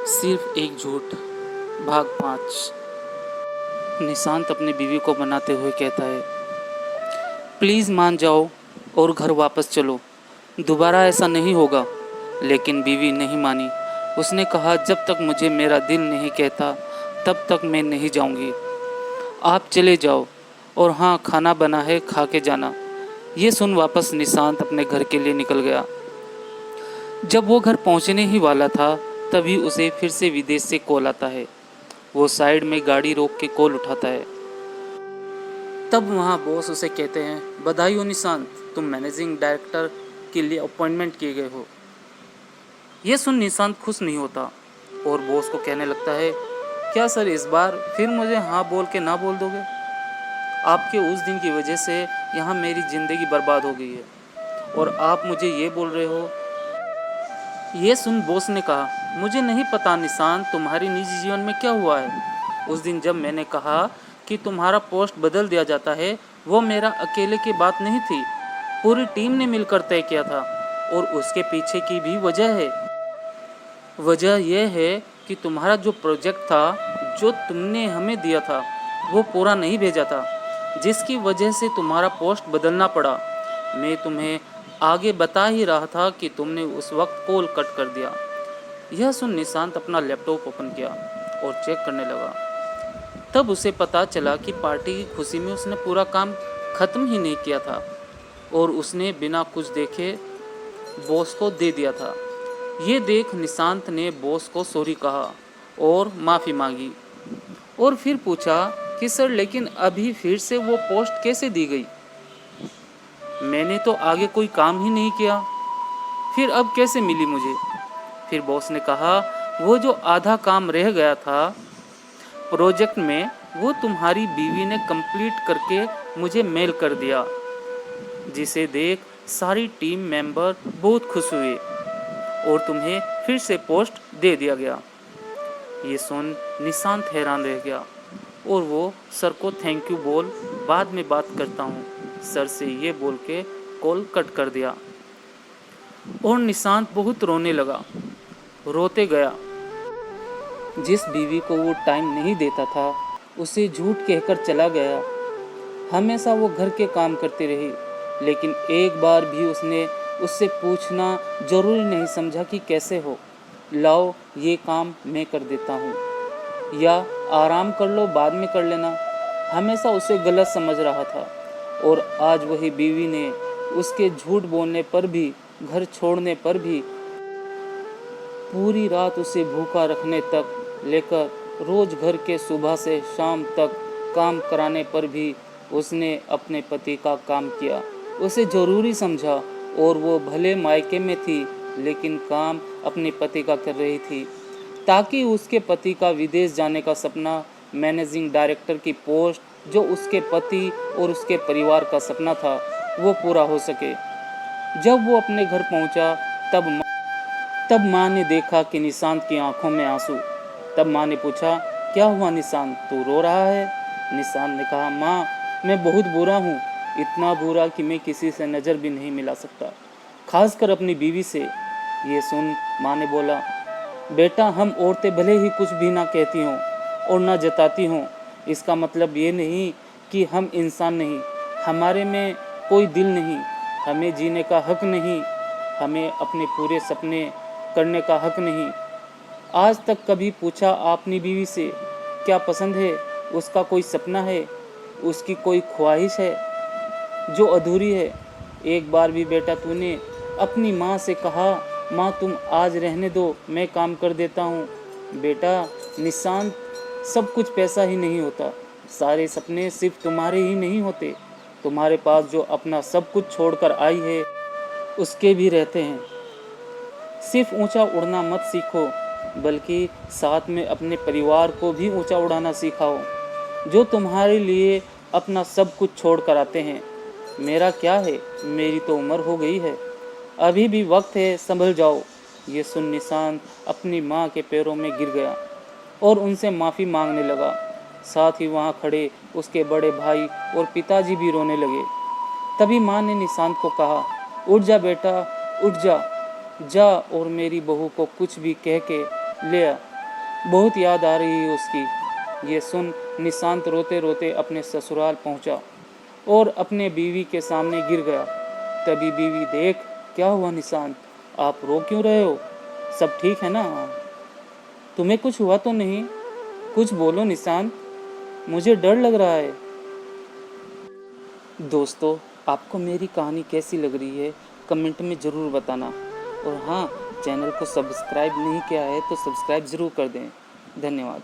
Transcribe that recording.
सिर्फ एक झूठ भाग 5। निशांत अपनी बीवी को मनाते हुए कहता है, प्लीज़ मान जाओ और घर वापस चलो, दोबारा ऐसा नहीं होगा। लेकिन बीवी नहीं मानी। उसने कहा, जब तक मुझे मेरा दिल नहीं कहता तब तक मैं नहीं जाऊंगी। आप चले जाओ, और हाँ, खाना बना है, खा के जाना। ये सुन वापस निशांत अपने घर के लिए निकल गया। जब वो घर पहुंचने ही वाला था तभी उसे फिर से विदेश से कॉल आता है। वो साइड में गाड़ी रोक के कॉल उठाता है। तब वहाँ बॉस उसे कहते हैं, बधाई हो निशांत, तुम मैनेजिंग डायरेक्टर के लिए अपॉइंटमेंट किए गए हो। ये सुन निशांत खुश नहीं होता और बॉस को कहने लगता है, क्या सर इस बार फिर मुझे हाँ बोल के ना बोल दोगे? आपके उस दिन की वजह से यहाँ मेरी ज़िंदगी बर्बाद हो गई है और आप मुझे ये बोल रहे हो। ये सुन बॉस ने कहा, मुझे नहीं पता निशांत तुम्हारी निजी जीवन में क्या हुआ है। उस दिन जब मैंने कहा कि तुम्हारा पोस्ट बदल दिया जाता है, वो मेरा अकेले की बात नहीं थी, पूरी टीम ने मिलकर तय किया था। और उसके पीछे की भी वजह है। वजह यह है कि तुम्हारा जो प्रोजेक्ट था, जो तुमने हमें दिया था, वो पूरा नहीं भेजा था, जिसकी वजह से तुम्हारा पोस्ट बदलना पड़ा। मैं तुम्हें आगे बता ही रहा था कि तुमने उस वक्त कॉल कट कर दिया। यह सुन निशांत अपना लैपटॉप ओपन किया और चेक करने लगा। तब उसे पता चला कि पार्टी की खुशी में उसने पूरा काम ख़त्म ही नहीं किया था और उसने बिना कुछ देखे बॉस को दे दिया था। ये देख निशांत ने बॉस को सॉरी कहा और माफ़ी मांगी और फिर पूछा कि सर, लेकिन अभी फिर से वो पोस्ट कैसे दी गई? मैंने तो आगे कोई काम ही नहीं किया, फिर अब कैसे मिली मुझे? फिर बॉस ने कहा, वो जो आधा काम रह गया था प्रोजेक्ट में, वो तुम्हारी बीवी ने कंप्लीट करके मुझे मेल कर दिया, जिसे देख सारी टीम मेंबर बहुत खुश हुए और तुम्हें फिर से पोस्ट दे दिया गया। ये सुन निशांत हैरान रह गया और वो सर को थैंक यू बोल, बाद में बात करता हूँ सर से, ये बोल के कॉल कट कर दिया। और निशांत बहुत रोने लगा, रोते गया। जिस बीवी को वो टाइम नहीं देता था, उसे झूठ कहकर चला गया। हमेशा वो घर के काम करती रही, लेकिन एक बार भी उसने उससे पूछना जरूरी नहीं समझा कि कैसे हो, लाओ ये काम मैं कर देता हूँ, या आराम कर लो, बाद में कर लेना। हमेशा उसे गलत समझ रहा था। और आज वही बीवी ने उसके झूठ बोलने पर भी, घर छोड़ने पर भी, पूरी रात उसे भूखा रखने तक लेकर रोज घर के सुबह से शाम तक काम कराने पर भी उसने अपने पति का काम किया, उसे जरूरी समझा। और वो भले मायके में थी, लेकिन काम अपने पति का कर रही थी, ताकि उसके पति का विदेश जाने का सपना, मैनेजिंग डायरेक्टर की पोस्ट, जो उसके पति और उसके परिवार का सपना था, वो पूरा हो सके। जब वो अपने घर पहुंचा तब माँ ने देखा कि निशांत की आंखों में आंसू। तब माँ ने पूछा, क्या हुआ निशांत, तू रो रहा है? निशांत ने कहा, माँ, मैं बहुत बुरा हूँ, इतना बुरा कि मैं किसी से नज़र भी नहीं मिला सकता, खासकर अपनी बीवी से। ये सुन माँ ने बोला, बेटा, हम औरतें भले ही कुछ भी ना कहती हों और ना जताती हों, इसका मतलब ये नहीं कि हम इंसान नहीं, हमारे में कोई दिल नहीं, हमें जीने का हक नहीं, हमें अपने पूरे सपने करने का हक नहीं। आज तक कभी पूछा आपने बीवी से क्या पसंद है? उसका कोई सपना है? उसकी कोई ख्वाहिश है जो अधूरी है? एक बार भी बेटा तूने अपनी माँ से कहा, माँ तुम आज रहने दो, मैं काम कर देता हूँ? बेटा निशांत, सब कुछ पैसा ही नहीं होता, सारे सपने सिर्फ तुम्हारे ही नहीं होते, तुम्हारे पास जो अपना सब कुछ छोड़कर आई है उसके भी रहते हैं। सिर्फ ऊंचा उड़ना मत सीखो, बल्कि साथ में अपने परिवार को भी ऊंचा उड़ाना सिखाओ, जो तुम्हारे लिए अपना सब कुछ छोड़ कर आते हैं। मेरा क्या है, मेरी तो उम्र हो गई है, अभी भी वक्त है, संभल जाओ। ये सुन निशांत अपनी माँ के पैरों में गिर गया और उनसे माफ़ी मांगने लगा। साथ ही वहाँ खड़े उसके बड़े भाई और पिताजी भी रोने लगे। तभी माँ ने निशांत को कहा, उठ जा बेटा, उठ जा, जा और मेरी बहू को कुछ भी कह के ले आ, बहुत याद आ रही है उसकी। ये सुन निशांत रोते रोते अपने ससुराल पहुंचा और अपने बीवी के सामने गिर गया। तभी बीवी, देख क्या हुआ निशांत, आप रो क्यों रहे हो, सब ठीक है ना, तुम्हें कुछ हुआ तो नहीं, कुछ बोलो निशांत, मुझे डर लग रहा है। दोस्तों, आपको मेरी कहानी कैसी लग रही है कमेंट में ज़रूर बताना। और हाँ, चैनल को सब्सक्राइब नहीं किया है तो सब्सक्राइब ज़रूर कर दें। धन्यवाद।